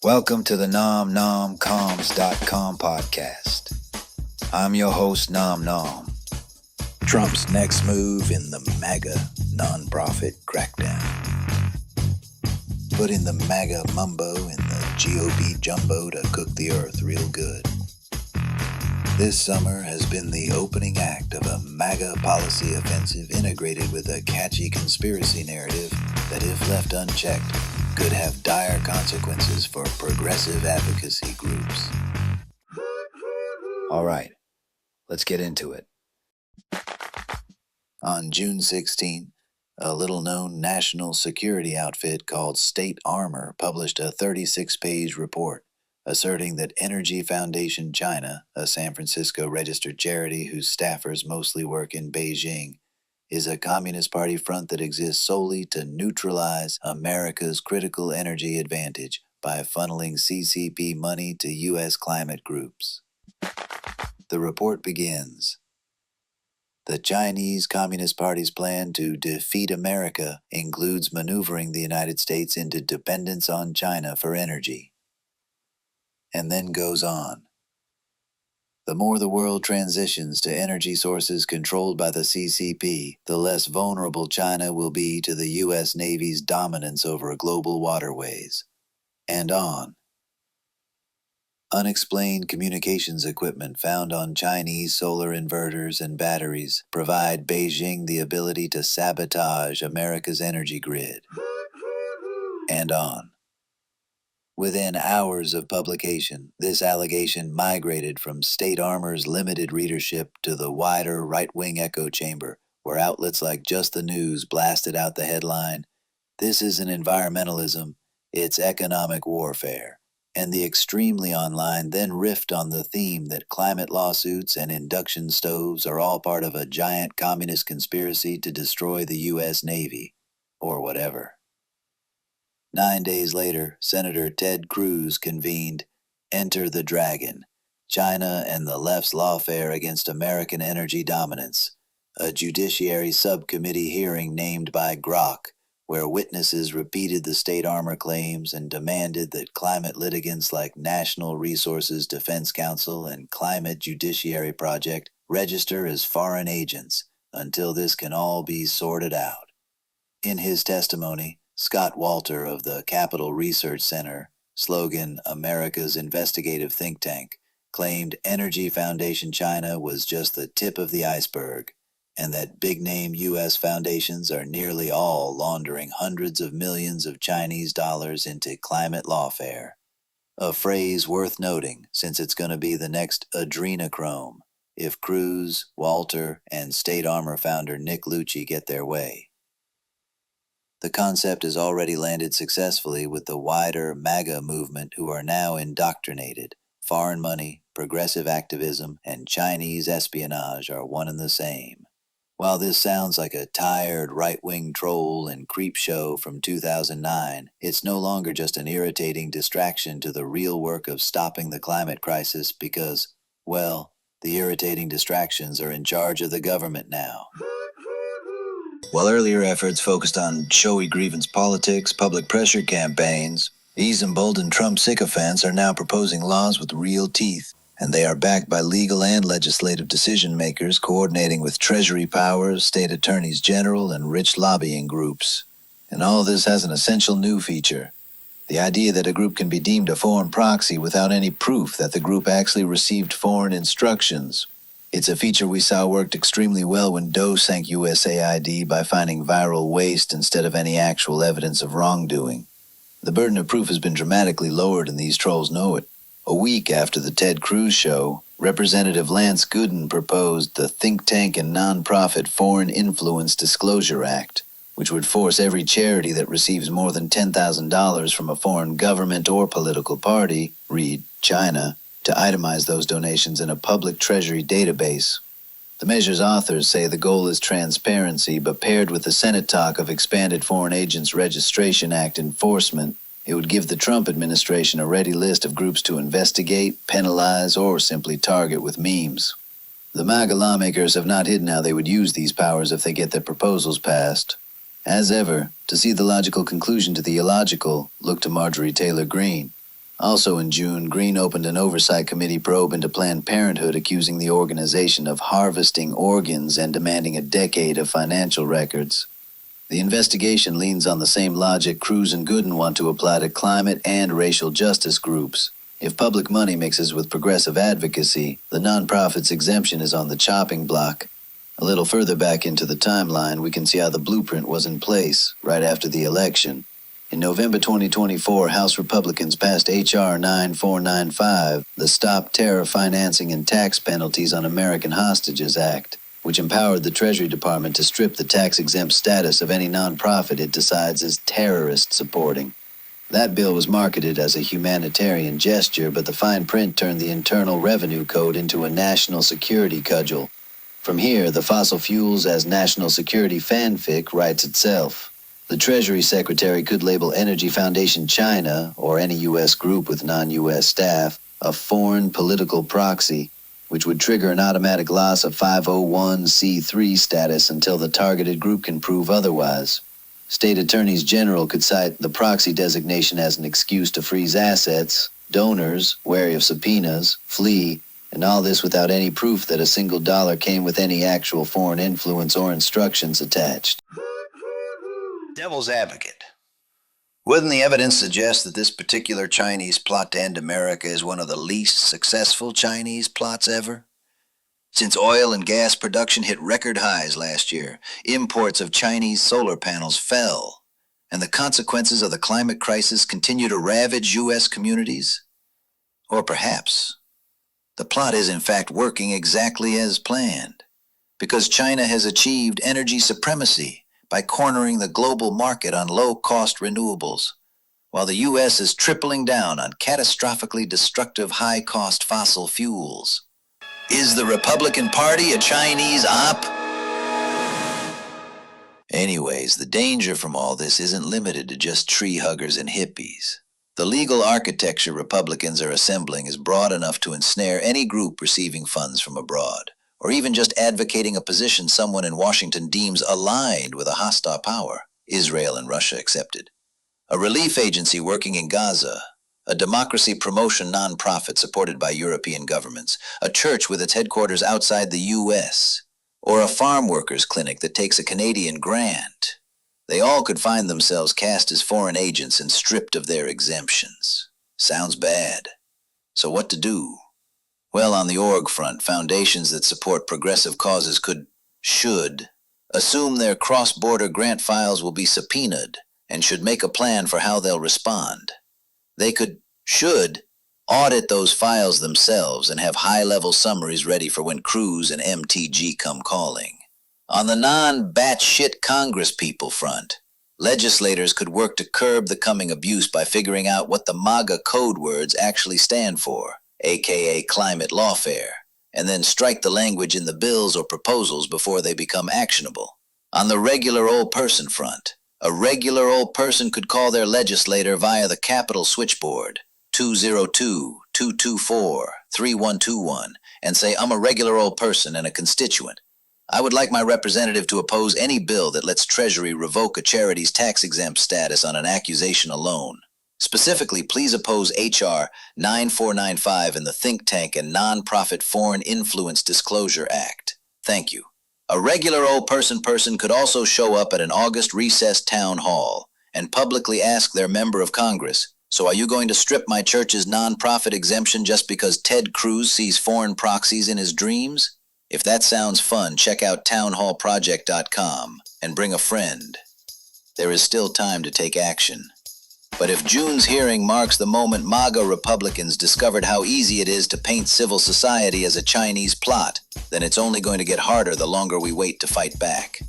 Welcome to the NomNomComs.com podcast. I'm your host, Nom Nom. Trump's next move in the MAGA nonprofit crackdown. Put in the MAGA mumbo in the GOP jumbo to cook the earth real good. This summer has been the opening act of a MAGA policy offensive integrated with a catchy conspiracy narrative that, if left unchecked, could have dire consequences for progressive advocacy groups. All right, let's get into it. On June 16, a little-known national security outfit called State Armor published a 36-page report asserting that Energy Foundation China, a San Francisco registered charity whose staffers mostly work in Beijing, is a Communist Party front that exists solely to neutralize America's critical energy advantage by funneling CCP money to U.S. climate groups. The report begins. The Chinese Communist Party's plan to defeat America includes maneuvering the United States into dependence on China for energy. And then goes on. The more the world transitions to energy sources controlled by the CCP, the less vulnerable China will be to the U.S. Navy's dominance over global waterways. And on. Unexplained communications equipment found on Chinese solar inverters and batteries provide Beijing the ability to sabotage America's energy grid. And on. Within hours of publication, this allegation migrated from State Armor's limited readership to the wider right-wing echo chamber, where outlets like Just the News blasted out the headline, "This isn't environmentalism, it's economic warfare." And the extremely online then riffed on the theme that climate lawsuits and induction stoves are all part of a giant communist conspiracy to destroy the U.S. Navy, or whatever. 9 days later, Senator Ted Cruz convened Enter the Dragon, China and the Left's Lawfare Against American Energy Dominance, a judiciary subcommittee hearing named by Grok, where witnesses repeated the State Armor claims and demanded that climate litigants like National Resources Defense Council and Climate Judiciary Project register as foreign agents until this can all be sorted out. In his testimony, Scott Walter of the Capital Research Center, slogan America's Investigative Think Tank, claimed Energy Foundation China was just the tip of the iceberg, and that big-name U.S. foundations are nearly all laundering hundreds of millions of Chinese dollars into climate lawfare. A phrase worth noting since it's going to be the next adrenochrome if Cruz, Walter, and State Armor founder Nick Lucci get their way. The concept has already landed successfully with the wider MAGA movement, who are now indoctrinated. Foreign money, progressive activism, and Chinese espionage are one and the same. While this sounds like a tired right-wing troll and creep show from 2009, it's no longer just an irritating distraction to the real work of stopping the climate crisis because, well, the irritating distractions are in charge of the government now. While earlier efforts focused on showy grievance politics, public pressure campaigns, these emboldened Trump sycophants are now proposing laws with real teeth, and they are backed by legal and legislative decision-makers coordinating with Treasury powers, state attorneys general, and rich lobbying groups. And all this has an essential new feature: the idea that a group can be deemed a foreign proxy without any proof that the group actually received foreign instructions. It's a feature we saw worked extremely well when Doe sank USAID by finding viral waste instead of any actual evidence of wrongdoing. The burden of proof has been dramatically lowered, and these trolls know it. A week after the Ted Cruz show, Representative Lance Gooden proposed the Think Tank and Nonprofit Foreign Influence Disclosure Act, which would force every charity that receives more than $10,000 from a foreign government or political party, read China, to itemize those donations in a public treasury database. The measure's authors say the goal is transparency, but paired with the Senate talk of expanded Foreign Agents Registration Act enforcement, it would give the Trump administration a ready list of groups to investigate, penalize, or simply target with memes. The MAGA lawmakers have not hidden how they would use these powers if they get their proposals passed. As ever, to see the logical conclusion to the illogical, look to Marjorie Taylor Greene. Also in June, Green opened an oversight committee probe into Planned Parenthood, accusing the organization of harvesting organs and demanding a decade of financial records. The investigation leans on the same logic Cruz and Gooden want to apply to climate and racial justice groups. If public money mixes with progressive advocacy, the nonprofit's exemption is on the chopping block. A little further back into the timeline, we can see how the blueprint was in place right after the election. In November 2024, House Republicans passed H.R. 9495, the Stop Terror Financing and Tax Penalties on American Hostages Act, which empowered the Treasury Department to strip the tax-exempt status of any nonprofit it decides is terrorist supporting. That bill was marketed as a humanitarian gesture, but the fine print turned the Internal Revenue Code into a national security cudgel. From here, the fossil fuels as national security fanfic writes itself. The Treasury Secretary could label Energy Foundation China, or any U.S. group with non-U.S. staff, a foreign political proxy, which would trigger an automatic loss of 501c3 status until the targeted group can prove otherwise. State attorneys general could cite the proxy designation as an excuse to freeze assets, donors, wary of subpoenas, flee, and all this without any proof that a single dollar came with any actual foreign influence or instructions attached. Devil's advocate. Wouldn't the evidence suggest that this particular Chinese plot to end America is one of the least successful Chinese plots ever? Since oil and gas production hit record highs last year, imports of Chinese solar panels fell, and the consequences of the climate crisis continue to ravage U.S. communities? Or perhaps the plot is in fact working exactly as planned, because China has achieved energy supremacy by cornering the global market on low-cost renewables, while the U.S. is tripling down on catastrophically destructive high-cost fossil fuels. Is the Republican Party a Chinese op? Anyways, the danger from all this isn't limited to just tree huggers and hippies. The legal architecture Republicans are assembling is broad enough to ensnare any group receiving funds from abroad, or even just advocating a position someone in Washington deems aligned with a hostile power, Israel and Russia accepted. A relief agency working in Gaza, a democracy promotion nonprofit supported by European governments, a church with its headquarters outside the U.S., or a farm workers clinic that takes a Canadian grant. They all could find themselves cast as foreign agents and stripped of their exemptions. Sounds bad. So what to do? Well, on the org front, foundations that support progressive causes should assume their cross-border grant files will be subpoenaed and should make a plan for how they'll respond. They should audit those files themselves and have high-level summaries ready for when Cruz and MTG come calling. On the non-batshit Congress people front, legislators could work to curb the coming abuse by figuring out what the MAGA code words actually stand for, aka climate lawfare, and then strike the language in the bills or proposals before they become actionable. On the regular old person front, a regular old person could call their legislator via the Capitol switchboard, 202-224-3121, and say, "I'm a regular old person and a constituent. I would like my representative to oppose any bill that lets Treasury revoke a charity's tax-exempt status on an accusation alone. Specifically, please oppose H.R. 9495 and the Think Tank and Nonprofit Foreign Influence Disclosure Act. Thank you." A regular old person could also show up at an August recess town hall and publicly ask their member of Congress, "So are you going to strip my church's nonprofit exemption just because Ted Cruz sees foreign proxies in his dreams?" If that sounds fun, check out townhallproject.com and bring a friend. There is still time to take action. But if June's hearing marks the moment MAGA Republicans discovered how easy it is to paint civil society as a Chinese plot, then it's only going to get harder the longer we wait to fight back.